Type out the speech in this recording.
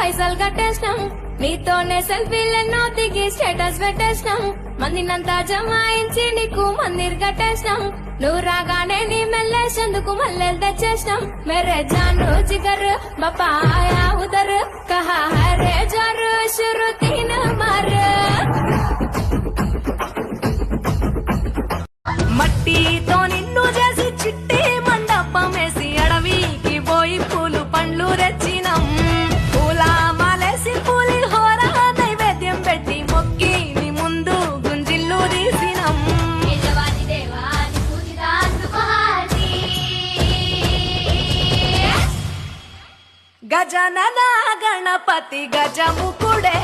పైసలు కట్టేసినాం నీతోనే సెల్ఫీలెన్నో దిగి స్టేటస్ పెట్టేసినాం మందినంతా జమాయించి నీకు మందిర్ కట్టేసినాం నువ్వు రాగానే నీ మెల్లేసేందుకు మల్లెలు తెచ్చేసినాం మేరే జాను జిగర్ బాపా ఆయా ఉదర్ కహా హై రే జరు షురు తీన్ మర్ మట్టితో నిన్ను చేసి చిట్టి మండపమేసి అడవికి పోయి పూలు పండ్లు తెచ్చినాం పూల మాలేసి పూలి హోర నైవేద్యం పెట్టి మొక్కి నీ ముందు గుంజిల్లు తీసినాం గజనన గణపతి గజముకుడే